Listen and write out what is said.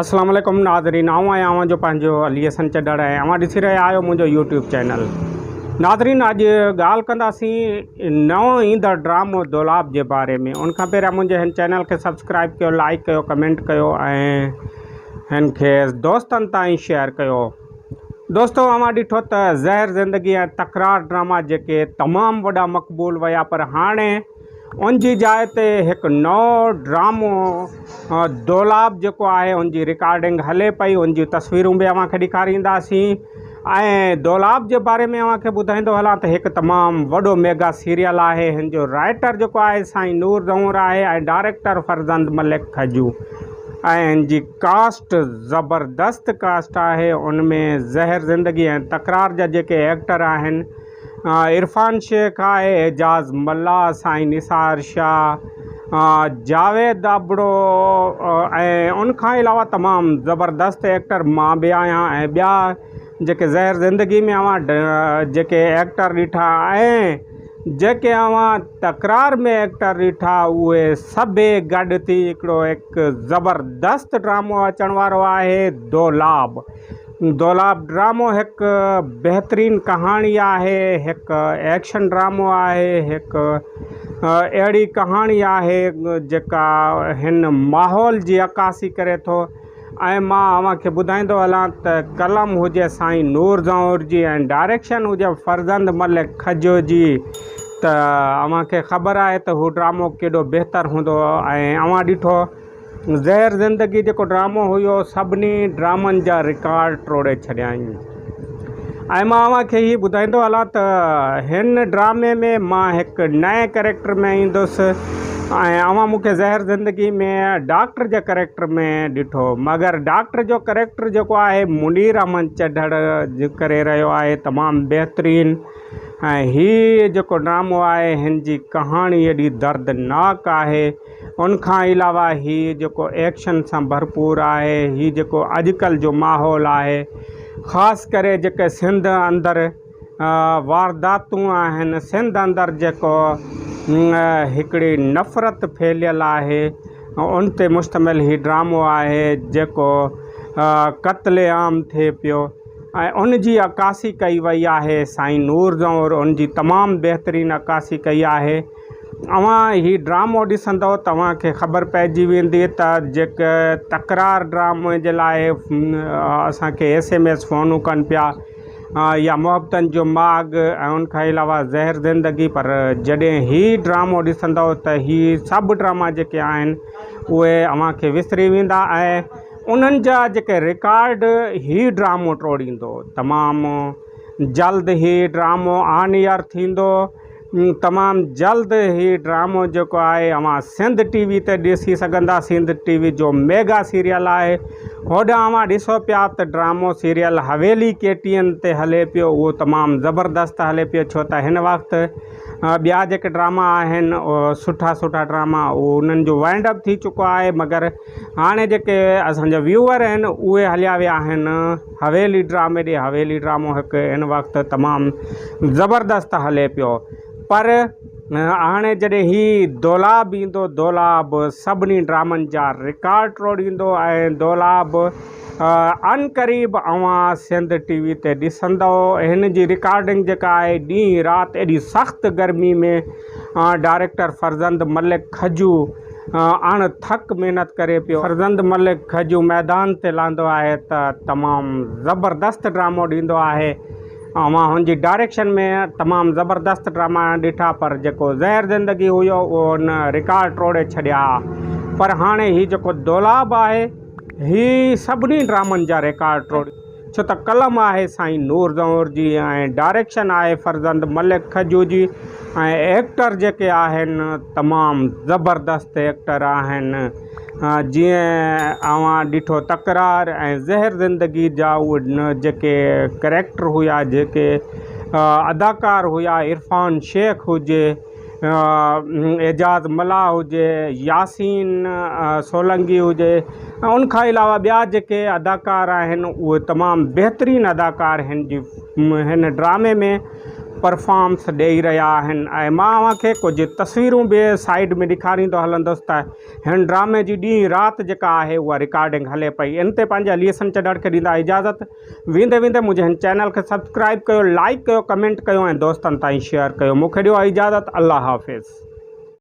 अस्सलाम वालेकुम नाज़रीन, आऊं आहियां जो पंहिंजो अली हसन चढ़ड़ है। अवां ॾिसी रहिया आहियो मुंहिंजो यूट्यूब चैनल। नाज़रीन, अॼु ॻाल्हि कंदासीं नओं ईंदड़ ड्रामो दौलाब जे बारे में। उन खां पहिरियां मुंहिंजे हिन चैनल खे सब्सक्राइब कयो, लाइक कयो, कमेंट कयो ऐं हिन खे दोस्तनि ताईं शेयर कयो। दोस्तो, अवां ॾिठो त ज़हर ज़िंदगी ऐं तकरार ड्रामा जेके तमामु वॾा मक़बूल विया, पर हाणे उन जी जाइ ते हिकु नओं ड्रामो दौलाब जेको आहे उन जी रिकॉर्डिंग हले पई। उन जी तस्वीरूं बि अव्हांखे ॾेखारींदासीं ऐं दौलाब जे बारे में अव्हांखे ॿुधाईंदो हलां त हिकु तमामु वॾो मेगा सीरियल आहे। हिन जो राइटर जेको आहे साईं नूर ज़हूर आहे ऐं डायरेक्टर फरज़ंद मलिक खजू ऐं हिन जी कास्ट ज़बरदस्त कास्ट आहे। उन में ज़हर ज़िंदगी ऐं तकरार जा जेके एक्टर आहिनि, इरफान शेख आहे, एजाज़ मल्ला, साईं निसार शाह, जावेद आबड़ो ऐं उनखां अलावा तमामु ज़बरदस्त एक्टर मां बि आहियां ऐं ॿिया जेके ज़हर ज़िंदगी में अवां जेके एक्टर ॾिठा ऐं जेके अवां तकरार में एक्टर ॾिठा, उहे सभु गॾु थी हिकिड़ो ज़बरदस्त ड्रामो अचण वारो आहे दौलाब। दौलाब ड्रामो हिकु बहितरीनु कहाणी आहे, हिकु एक्शन ड्रामो आहे, हिकु अहिड़ी कहाणी आहे जेका हिन माहौल जी अक्कासी करे थो। ऐं मां अव्हांखे ॿुधाईंदो हलां त कलम हुजे साईं नूर ज़हूर जी ऐं डायरेक्शन हुजे फरज़ंद मलिक खजो जी, त अव्हांखे ख़बर आहे त हू ड्रामो केॾो बहितरु हूंदो। ऐं अव्हां ॾिठो ज़हर ज़िंदगी जेको ड्रामो हुयो, सभिनी ड्रामनि जा रिकॉर्ड टोड़े छॾियाईं। ऐं मां अव्हांखे हीअ ॿुधाईंदो हलां त हिन ड्रामे में मां हिकु नए कैरेक्टर में ईंदुसि ऐं अव्हां मूंखे ज़हर ज़िंदगी में डॉक्टर जे कैरेक्टर में ॾिठो, मगर डॉक्टर जो कैरेक्टर जेको आहे मुनीर अहमद चढ़ड़ करे रहियो आहे, तमामु बहितरीनु। ऐं हीअ जेको ड्रामो आहे हिन जी कहाणी एॾी दर्दनाक आहे। उनखां अलावा हीअ जेको एक्शन सां भरपूर आहे, हीअ जेको अॼुकल्ह जो माहौल आहे, ख़ासि करे जेके सिंध अंदरि वारदातूं आहिनि, सिंध अंदरि जेको हिकिड़ी नफ़रत फैलियल आहे, उन ते मुश्तमिल हीअ ड्रामो आहे जेको क़त्ल आम थिए पियो ऐं उन जी अक्कासी कई वई आहे साईं नूर ज़हूर। उन जी तमामु बहितरीनु अक्कासी कई आहे। अव्हां हीअ ड्रामो ॾिसंदव तव्हांखे ख़बर पइजी वेंदी त जेके तकरार ड्रामे जे लाइ असांखे SMS फ़ोनूं कनि पिया या मुहबतनि जो माग ऐं उनखां अलावा ज़हर ज़िंदगी, पर जॾहिं हीअ ड्रामो ॾिसंदव त हीअ सभु ड्रामा जेके आहिनि उहे अव्हांखे विसरी वेंदा ऐं उन्हनि जा जेके रिकॉर्ड हीअ ड्रामो टोड़ींदो। तमामु जल्द हीअ ड्रामो ऑन एयर थींदो, तमामु जल्द हीअ ड्रामो जेको आहे अवां सिंध TV ते ॾिसी सघंदा। सिंध TV जो मेगा सीरियल आहे, होॾां अवां ॾिसो पिया त ड्रामो सीरियल हवेली KTN ते हले पियो, उहो तमामु ज़बरदस्त हले पियो। छो त हिन वक़्तु ॿिया जेके ड्रामा आहिनि सुठा सुठा ड्रामा उन्हनि जो वाइंड अप थी चुको आहे, मगर हाणे जेके असांजा व्यूअर आहिनि उहे हलिया विया आहिनि हवेली ड्रामे ॾे। हवेली ड्रामो हिकु हिन वक़्तु तमामु ज़बरदस्त हले पियो। पर हाणे जॾहिं हीअ दौलाब ईंदो, दौलाब सभिनी ड्रामनि जा रिकॉर्ड टोड़ींदो ऐं दौलाब अनक़रीब अवां सिंध TV ते ॾिसंदव। हिन जी रिकॉर्डिंग जेका आहे ॾींहुं राति एॾी सख़्तु गर्मी में डायरेक्टर फरज़ंद मलिक खजू अणथक महिनत करे पियो। फरज़ंद मलिक खजू मैदान ते लांदो आहे त तमामु ज़बरदस्त ड्रामो ॾींदो आहे। अवां हुनजी डायरेक्शन में तमामु ज़बरदस्त ड्रामा ॾिठा, पर जेको ज़हर ज़िंदगी हुयो उहो हुन रिकॉर्ड टोड़े छॾिया। पर हाणे हीअ जेको दौलाब आहे हीअ सभिनी ड्रामनि जा रिकॉर्ड टोड़े, छो त कलम आहे साईं नूर ज़हूर जी ऐं डायरेक्शन आहे फरज़ंद मलिक खजू जी ऐं एक्टर जेके आहिनि तमामु ज़बरदस्त एक्टर आहिनि। जीअं अवां ॾिठो तकरार ऐं ज़हर ज़िंदगी जा उहे जेके कैरेक्टर हुया, जेके अदाकार हुया, इरफान शेख हुजे, एजाज़ मल्ला हुजे, यासीन सोलंगी हुजे, उनखां अलावा ॿिया जेके अदाकार आहिनि उहे तमामु बहितरीनु अदाकार हिन ड्रामे में। परफॉर्म्स ॾेई रहिया आहिनि। ऐं मां अव्हांखे कुझु तस्वीरूं बि साइड में ॾेखारींदो हलंदुसि त हिन ड्रामे जी ॾींहुं राति जेका आहे उहा रिकॉर्डिंग हले पई। इन ते पंहिंजे अली हसन चड्ढड़ खे ॾींदा इजाज़त। वेंदे वेंदे मुंहिंजे हिन चैनल खे सब्सक्राइब कयो, लाइक कयो, कमेंट कयो ऐं दोस्तनि ताईं शेयर कयो। मूंखे ॾियो इजाज़त। अल्लाह हाफ़िज़।